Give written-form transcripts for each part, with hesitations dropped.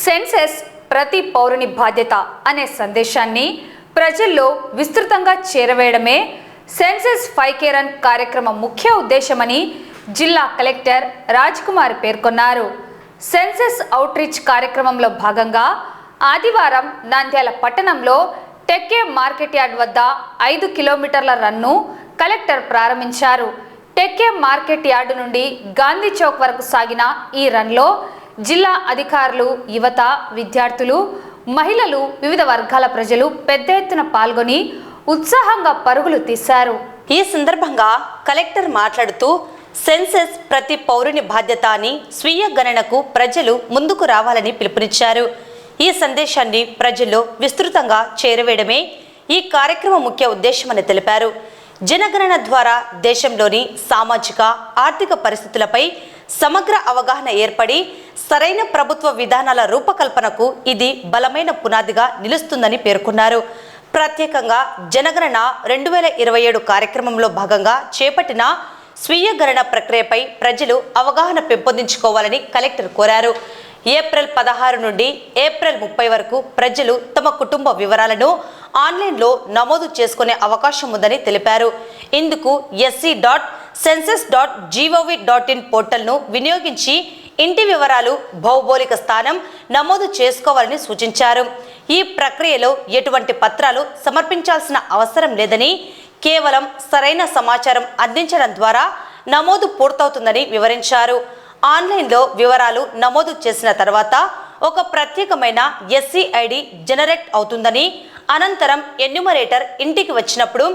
Senses ప్రతి పౌరుని బాధ్యత అనే సందేశాన్ని ప్రజల్లో విస్తృతంగా చేరవేయడమే సెన్సెస్ 5K రన్ కార్యక్రమం ముఖ్య ఉద్దేశమని జిల్లా కలెక్టర్ రాజ్ కుమార్ పేర్కొన్నారు. సెన్సెస్ అవుట్ రీచ్ కార్యక్రమంలో భాగంగా ఆదివారం నంద్యాల పట్టణంలో టెక్కే మార్కెట్ యార్డ్ వద్ద 5 కిలోమీటర్ల రన్ను కలెక్టర్ ప్రారంభించారు. టెక్కే మార్కెట్ యార్డు నుండి గాంధీ చౌక్ వరకు సాగిన ఈ రన్లో జిల్లా అధికారులు, యువత, విద్యార్థులు, మహిళలు, వివిధ వర్గాల ప్రజలు పెద్ద ఎత్తున పాల్గొని ఉత్సాహంగా పరుగులు తీశారు. ఈ సందర్భంగా కలెక్టర్ మాట్లాడుతూ సెన్సెస్ ప్రతి పౌరుని బాధ్యత అని స్వీయ గణనకు ప్రజలు ముందుకు రావాలని పిలుపునిచ్చారు. ఈ సందేశాన్ని ప్రజల్లో విస్తృతంగా చేరవేయడమే ఈ కార్యక్రమం ముఖ్య ఉద్దేశమని తెలిపారు. జనగణన ద్వారా దేశంలోని సామాజిక, ఆర్థిక పరిస్థితులపై సమగ్ర అవగాహన ఏర్పడి సరైన ప్రభుత్వ విధానాల రూపకల్పనకు ఇది బలమైన పునాదిగా నిలుస్తుందని పేర్కొన్నారు. ప్రత్యేకంగా జనగణన 2027 కార్యక్రమంలో భాగంగా చేపట్టిన స్వీయ గణన ప్రక్రియపై ప్రజలు అవగాహన పెంపొందించుకోవాలని కలెక్టర్ కోరారు. ఏప్రిల్ 16 నుండి ఏప్రిల్ 30 వరకు ప్రజలు తమ కుటుంబ వివరాలను ఆన్లైన్లో నమోదు చేసుకునే అవకాశం ఉందని తెలిపారు. ఇందుకు sc.census.gov.in పోర్టల్ను వినియోగించి ఇంటి వివరాలు, భౌగోళిక స్థానం నమోదు చేసుకోవాలని సూచించారు. ఈ ప్రక్రియలో ఎటువంటి పత్రాలు సమర్పించాల్సిన అవసరం లేదని, కేవలం సరైన సమాచారం అందించడం ద్వారా నమోదు పూర్తవుతుందని వివరించారు. ఆన్లైన్లో వివరాలు నమోదు చేసిన తర్వాత ఒక ప్రత్యేకమైన ఎస్సీ ఐడి జనరేట్ అవుతుందని, అనంతరం ఎన్యూమరేటర్ ఇంటికి వచ్చినప్పుడు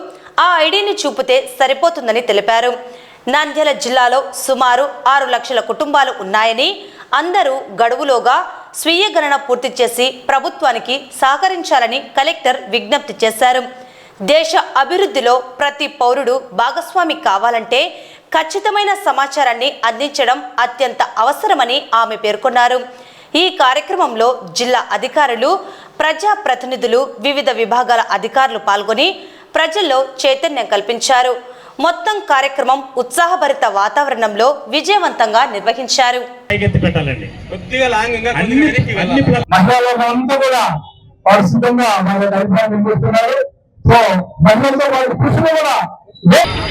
ఆ ఐడిని చూపితే సరిపోతుందని తెలిపారు. నంద్యాల జిల్లాలో సుమారు 6 లక్షల కుటుంబాలు ఉన్నాయని, అందరూ గడువులోగా స్వీయ గణన పూర్తి చేసి ప్రభుత్వానికి సహకరించాలని కలెక్టర్ విజ్ఞప్తి చేశారు. దేశ అభివృద్ధిలో ప్రతి పౌరుడు భాగస్వామి కావాలంటే ఖచ్చితమైన సమాచారాన్ని అందించడం అత్యంత అవసరమని ఆమె పేర్కొన్నారు. ఈ కార్యక్రమంలో జిల్లా అధికారులు, ప్రజాప్రతినిధులు, వివిధ విభాగాల అధికారులు పాల్గొని ప్రజల్లో చైతన్యం కల్పించారు. మొత్తం కార్యక్రమం ఉత్సాహభరిత వాతావరణంలో విజయవంతంగా నిర్వహించారు.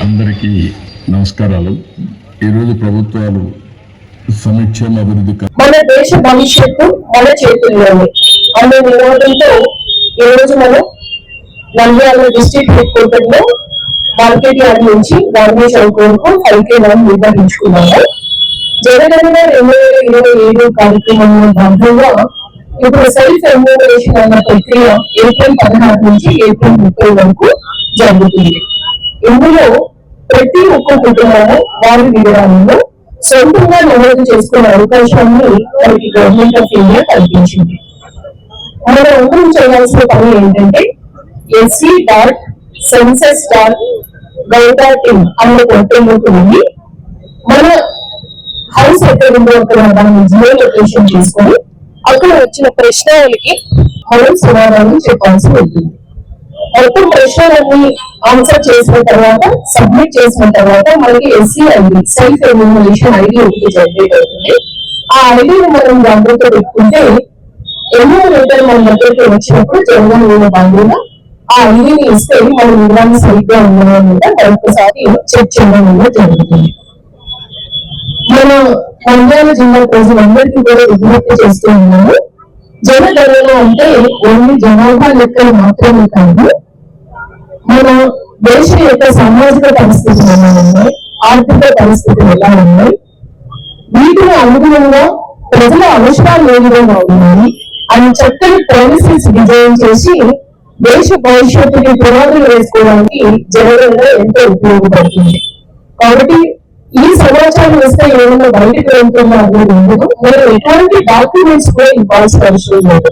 అందరికీ నమస్కారాలు. ఈరోజు ప్రభుత్వాలు సంక్షేమ అభివృద్ధి, మన దేశ భవిష్యత్తు మన చేతుల్లోనే అనే నినాదంతో ఈరోజు మనం నంద్యాల డిస్ట్రిక్ట్ హెడ్ క్వార్టర్ లో మార్కెట్ యార్డ్ నుంచి గాంధీ చౌక్ వరకు 5K రన్ నిర్వహించుకున్నాము. జనగణన 2027 కార్యక్రమంలో భాగంగా ఇప్పుడు సెల్ఫ్ ఎన్యూమరేషన్ అన్న ప్రక్రియ ఏప్రిల్ 16 నుంచి ఏప్రిల్ 30 వరకు జరుగుతుంది. ఇందులో ప్రతి ఒక్క కుటుంబము వారి వివరాలను సొంతంగా నమోదు చేసుకునే అవకాశాన్ని మనకి గవర్నమెంట్ ఆఫ్ ఇండియా కల్పించింది. మనం అందరం చేయాల్సిన పని ఏంటంటే sc.census.gov.in అన్న పోర్టల్లోకి వెళ్ళి మన హౌస్ ఎక్కడ ఉందో అక్కడ దాన్ని జియో లొకేషన్ చేసుకొని అక్కడ వచ్చిన ప్రశ్నలకి మనం సమాధానం చెప్పాల్సి ఉంటుంది. మొత్తం ప్రశ్నలన్నీ ఆన్సర్ చేసిన తర్వాత, సబ్మిట్ చేసిన తర్వాత మనకి SC ID, self enumeration ID ఒకటి జనరేట్ అవుతుంది. ఆ ఐడిని మనం జాగ్రత్త పెట్టుకుంటే ఎన్యూమరేటర్ మన దగ్గరికి వచ్చినప్పుడు జనగణన భాగంగా ఆ ఐడిని ఇస్తే మన వివరాలు సరిగ్గా ఉన్నాయా లేదా మరొకసారి చెక్ చేయడం జరుగుతుంది. మన నంద్యాల జిల్లా ప్రజలందరికీ కూడా విజ్ఞప్తి చేస్తూ ఉన్నాము. జనగణన అంటే ఓన్లీ జనాభా లెక్కలు మాత్రమే కాదు, మన దేశం యొక్క సామాజిక పరిస్థితులు ఎలా ఉన్నాయి, ఆర్థిక పరిస్థితులు ఎలా ఉన్నాయి, వీటిని అనుగుణంగా ప్రజల అవసరాలు ఏ విధంగా ఉన్నాయి అని చక్కని పాలసీస్ డిజైన్ చేసి దేశ భవిష్యత్తుని పునాదులు వేసుకోవడానికి జనగణన ఎంతో ఉపయోగపడుతుంది. కాబట్టి ఈ సమాచారం వస్తే ఏమైనా బయటకు వెళ్తుందా అనేది ఉండదు. మనం ఎటువంటి డాక్యుమెంట్స్ కూడా ఇవ్వాల్సిన అవసరం లేదు.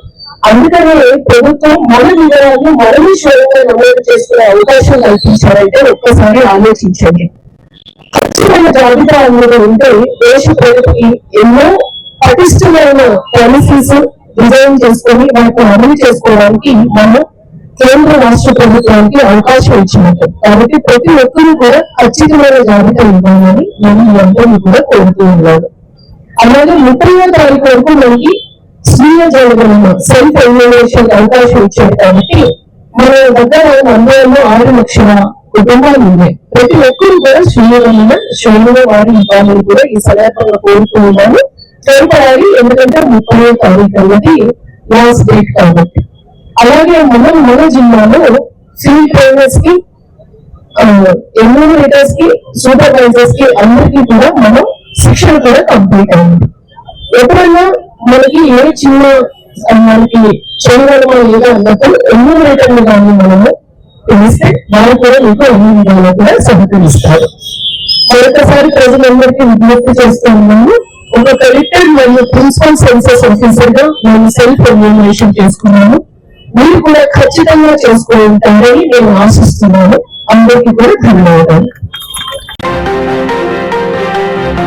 అందుకనే ప్రభుత్వం మన వివరాలను మనమే స్వయంగా నమోదు చేసుకునే అవకాశం కల్పించారంటే ఒక్కసారి ఆలోచించండి. ఖచ్చితమైన జాబితా అనేది ఉంటే దేశ ప్రగతికి ఎన్నో పటిష్టమైన పాలసీస్ డిజైన్ చేసుకొని వాటిని అమలు చేసుకోవడానికి మనం కేంద్ర రాష్ట్ర ప్రభుత్వానికి అవకాశం ఇచ్చినట్టు. కాబట్టి ప్రతి ఒక్కరూ కూడా ఖచ్చితమైన జాబితా ఇవ్వాలని మనం అందరినీ కూడా కోరుతూ ఉన్నాడు. అలాగే 30వ తారీఖు వరకు మనకి స్వీయ జనగణన సెల్ఫ్ ఎన్యూమరేషన్ అవకాశం ఇచ్చారు కాబట్టి మన దగ్గర మండలంలో 6 లక్షల కుటుంబాలు ఉన్నాయి. ప్రతి ఒక్కరు కూడా స్వీయ శ్రేణులు వారి ఇవ్వాలని కూడా ఈ సందర్భంగా కోరుతున్నాను. త్వరపడాలి, ఎందుకంటే 30వ తారీఖు అన్నది లాస్ట్ డేట్ కాబట్టి. అలాగే మన జిల్లాలో ఫీల్డ్ ట్రైనర్స్ కి, ఎన్యూమరేటర్స్ కి, సూపర్వైజర్స్ కి అందరికీ కూడా మనం శిక్షణ కూడా కంప్లీట్ అయింది. ఎప్పుడైనా మనకి ఏ చిన్న మనకి చేయగలమో ఏదో అన్నప్పుడు ఎన్యూమరేటర్లు కానీ మనము తెలిస్తే వాళ్ళు కూడా మీకు అన్ని విధాలు కూడా సహకరిస్తారు. మరొకసారి ప్రజలందరికీ విజ్ఞప్తి చేస్తూ ఉన్నాము, ఒక కలెక్టర్ మరియు ప్రిన్సిపల్ సెన్సస్ ఆఫీసర్ గా మేము సెల్ఫ్ ఎన్యూమరేషన్ చేసుకున్నాము. మీరు కూడా ఖచ్చితంగా చేసుకుని ఉంటారని నేను ఆశిస్తున్నాను. అందరికీ కూడా ధన్యవాదాలు.